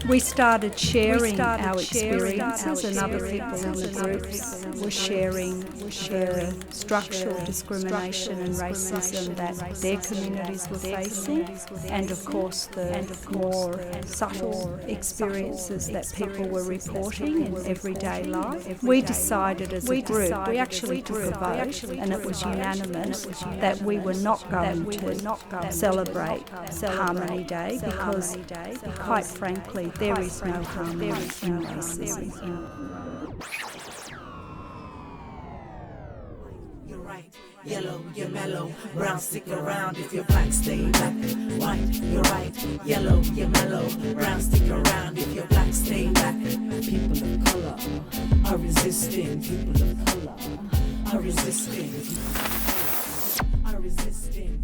We started sharing our experiences, and other people in the groups were sharing the structural discrimination and racism that their communities were facing, and of course the more subtle experiences that people were reporting in everyday life. We decided as a group, we actually took a vote, and it was unanimous that we were not going to celebrate Harmony Day because, quite frankly, there is no harmony in racism. You're right, yellow, you're mellow, brown stick around if you're black, stay back. White, you're right, yellow, you're mellow, brown stick around if you're black, stay back. People of color are resisting, people of color are resisting, are resisting.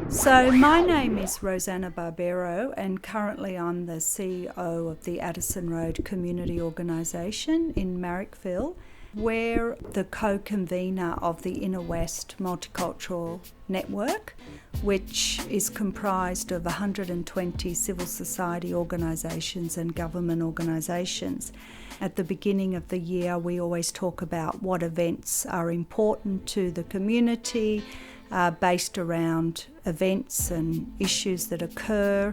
So my name is Rosana Barbero, and currently I'm the CEO of the Addison Road Community Organisation in Marrickville. We're the co-convener of the Inner West Multicultural Network, which is comprised of 120 civil society organisations and government organisations. At the beginning of the year, we always talk about what events are important to the community, based around events and issues that occur.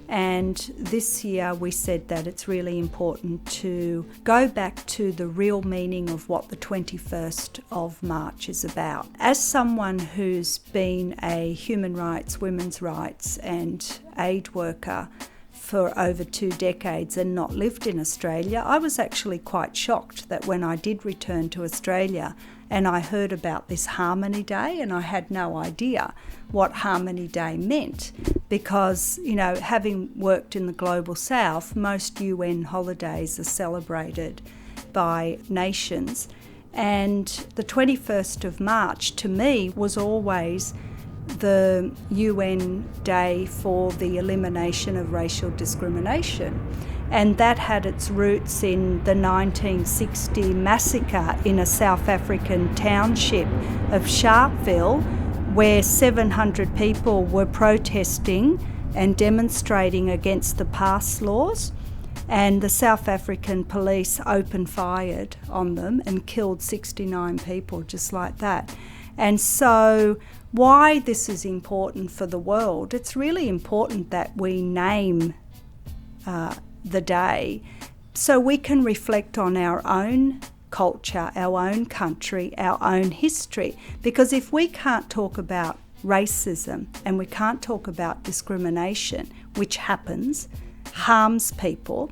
And this year we said that it's really important to go back to the real meaning of what the 21st of March is about. As someone who's been a human rights, women's rights and aid worker for over 2 decades and not lived in Australia, I was actually quite shocked that when I did return to Australia and I heard about this Harmony Day, and I had no idea what Harmony Day meant because, you know, having worked in the Global South, most UN holidays are celebrated by nations, and the 21st of March to me was always the UN Day for the Elimination of Racial Discrimination. And that had its roots in the 1960 massacre in a South African township of Sharpeville, where 700 people were protesting and demonstrating against the pass laws, and the South African police opened fire on them and killed 69 people just like that. And so why this is important for the world, it's really important that we name the day so we can reflect on our own culture, our own country, our own history. Because if we can't talk about racism and we can't talk about discrimination, which happens, harms people,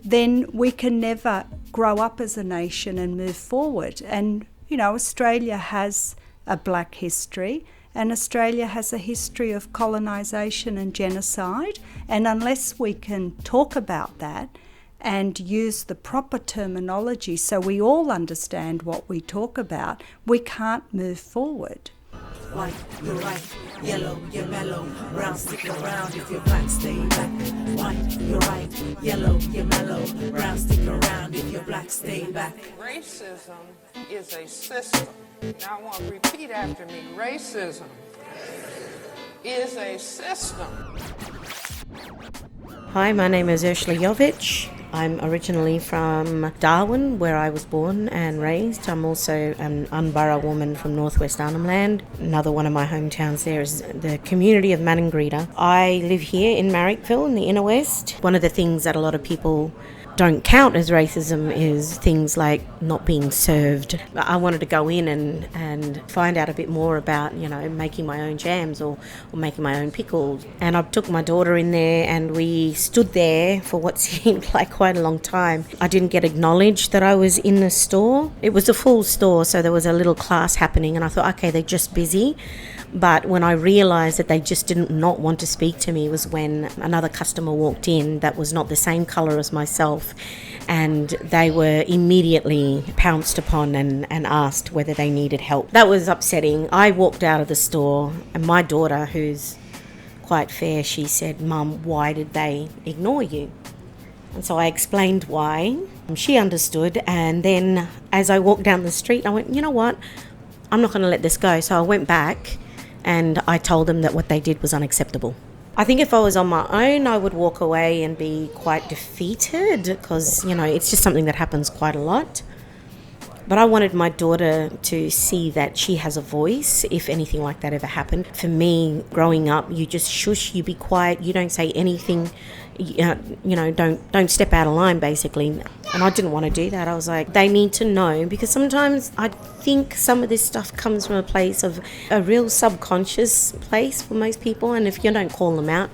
then we can never grow up as a nation and move forward. And, you know, Australia has a black history, and Australia has a history of colonisation and genocide, and unless we can talk about that and use the proper terminology so we all understand what we talk about, we can't move forward. White, you're right, yellow, you're mellow, brown stick around if you're black, stay back. White, you're right, yellow, you're mellow, brown stick around if you're black, stay back. Racism is a system. Now I want to repeat after me. Racism is a system. Hi, my name is Ursula Yovich. I'm originally from Darwin, where I was born and raised. I'm also an Unburra woman from northwest Arnhem Land. Another one of my hometowns there is the community of Maningrida. I live here in Marrickville in the Inner West. One of the things that a lot of people don't count as racism is things like not being served. I wanted to go in and find out a bit more about, you know, making my own jams or making my own pickles. And I took my daughter in there and we stood there for what seemed like quite a long time. I didn't get acknowledged that I was in the store. It was a full store, so there was a little class happening and I thought, okay, they're just busy. But when I realised that they just didn't not want to speak to me was when another customer walked in that was not the same colour as myself, and they were immediately pounced upon and asked whether they needed help. That was upsetting. I walked out of the store and my daughter, who's quite fair, she said, "Mum, why did they ignore you?" And so I explained why. She understood, and then as I walked down the street, I went, you know what? I'm not going to let this go. So I went back and I told them that what they did was unacceptable. I think if I was on my own, I would walk away and be quite defeated because, it's just something that happens quite a lot. But I wanted my daughter to see that she has a voice if anything like that ever happened. For me, growing up, you just shush, you be quiet, you don't say anything, don't step out of line, basically. And I didn't want to do that. I was like, they need to know, because sometimes I think some of this stuff comes from a place of a real subconscious place for most people, and if you don't call them out,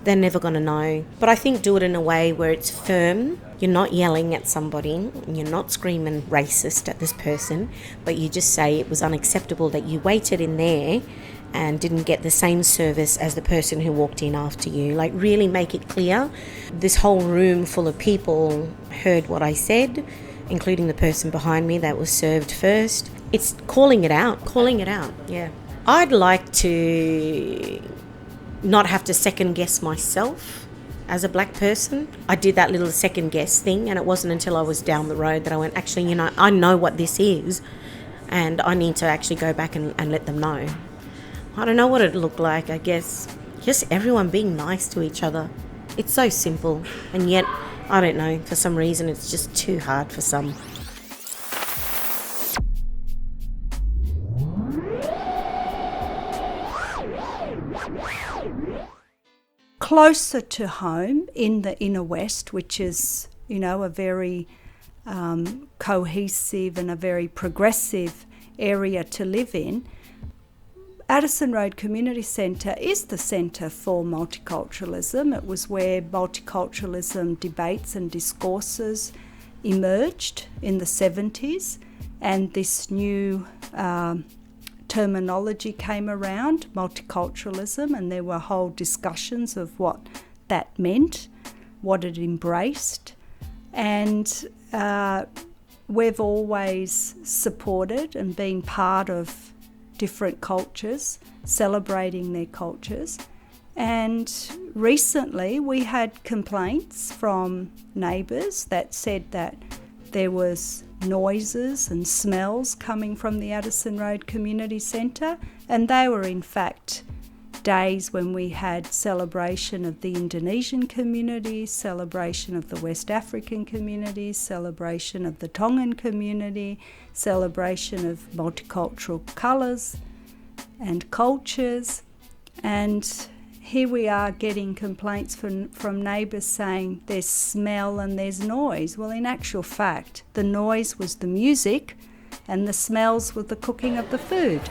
they're never going to know. But I think do it in a way where it's firm. You're not yelling at somebody, you're not screaming racist at this person, but you just say it was unacceptable that you waited in there and didn't get the same service as the person who walked in after you. Like, really make it clear. This whole room full of people heard what I said, including the person behind me that was served first. It's calling it out, yeah. I'd like to not have to second guess myself as a black person. I did that little second guess thing, and it wasn't until I was down the road that I went, actually, I know what this is, and I need to actually go back and let them know. I don't know what it looked like, I guess. Just everyone being nice to each other. It's so simple, and yet, I don't know, for some reason it's just too hard for some. Closer to home in the Inner West, which is, a very cohesive and a very progressive area to live in, Addison Road Community Centre is the centre for multiculturalism. It was where multiculturalism debates and discourses emerged in the 70s, and this new terminology came around, multiculturalism, and there were whole discussions of what that meant, what it embraced, and we've always supported and been part of different cultures, celebrating their cultures. And recently we had complaints from neighbours that said that there was noises and smells coming from the Addison Road Community Centre, and they were in fact days when we had celebration of the Indonesian community, celebration of the West African community, celebration of the Tongan community, celebration of multicultural colours and cultures, and here we are getting complaints from neighbours saying there's smell and there's noise. Well, in actual fact, the noise was the music and the smells were the cooking of the food.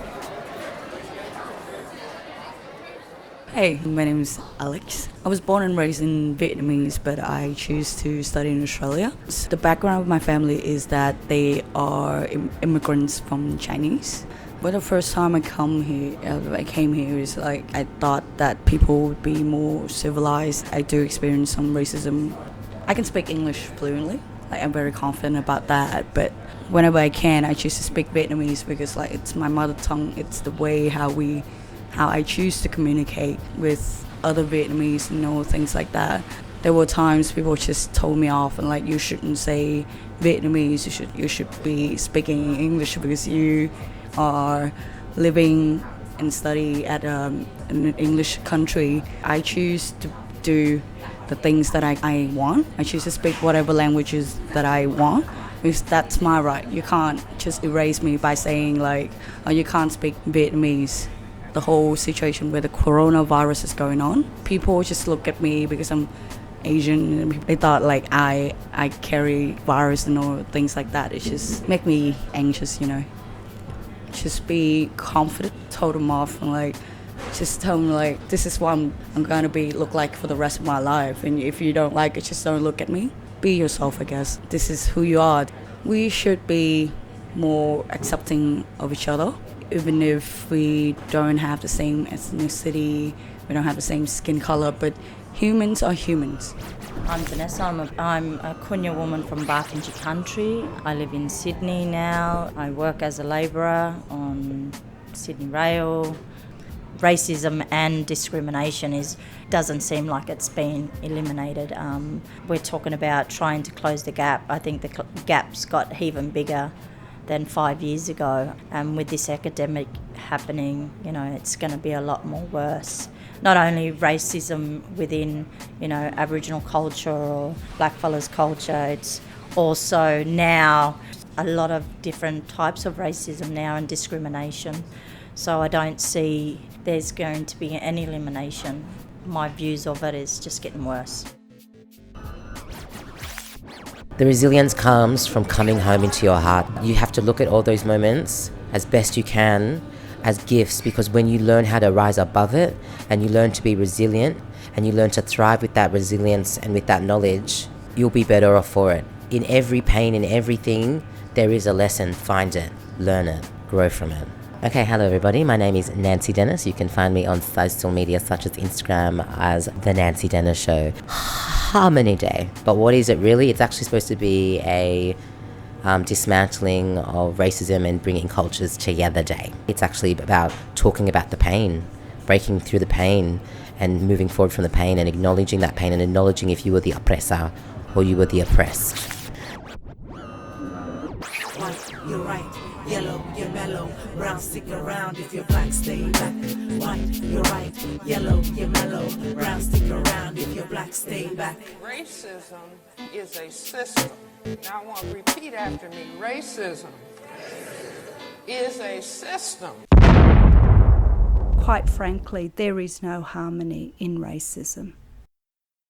Hey, my name is Alex. I was born and raised in Vietnamese, but I choose to study in Australia. The background of my family is that they are immigrants from Chinese. But the first time I came here is like I thought that people would be more civilized. I do experience some racism. I can speak English fluently. I'm very confident about that. But whenever I can, I choose to speak Vietnamese because it's my mother tongue. It's the way how I choose to communicate with other Vietnamese, things like that. There were times people just told me off and you shouldn't say Vietnamese. You should be speaking English because you are living and study at an English country. I choose to do the things that I want. I choose to speak whatever languages that I want because that's my right. You can't just erase me by saying you can't speak Vietnamese. The whole situation where the coronavirus is going on, people just look at me because I'm Asian and they thought I carry virus and all things like that. It just make me anxious, Just be confident, told them off and just tell them this is what I'm gonna look like for the rest of my life, and if you don't like it, just don't look at me. Be yourself, I guess. This is who you are. We should be more accepting of each other. Even if we don't have the same ethnicity, we don't have the same skin color, but humans are humans. I'm Vanessa. I'm a Kunya woman from Barkindji country. I live in Sydney now. I work as a labourer on Sydney Rail. Racism and discrimination doesn't seem like it's been eliminated. We're talking about trying to close the gap. I think the gap's got even bigger than 5 years ago, and with this epidemic happening, it's going to be a lot more worse. not only racism within, Aboriginal culture or blackfellas culture, it's also now a lot of different types of racism now and discrimination. So I don't see there's going to be any elimination. My views of it is just getting worse. The resilience comes from coming home into your heart. You have to look at all those moments as best you can as gifts, because when you learn how to rise above it and you learn to be resilient and you learn to thrive with that resilience and with that knowledge, you'll be better off for it. In every pain, in everything, there is a lesson. Find it, learn it, grow from it. Okay, hello everybody, my name is Nancey Denis. You can find me on social media such as Instagram as The Nancey Denis Show. Harmony Day. But what is it really? It's actually supposed to be a dismantling of racism and bringing cultures together day. It's actually about talking about the pain, breaking through the pain and moving forward from the pain and acknowledging that pain and acknowledging if you were the oppressor or you were the oppressed. White, you're right. Yellow, you're mellow. Brown, stick around. If you're black, stay back. White, you're right. Yellow, you're mellow. Brown, stick around. If you're black, stay back. Racism is a system. Now I want to repeat after me. Racism is a system. Quite frankly, there is no harmony in racism.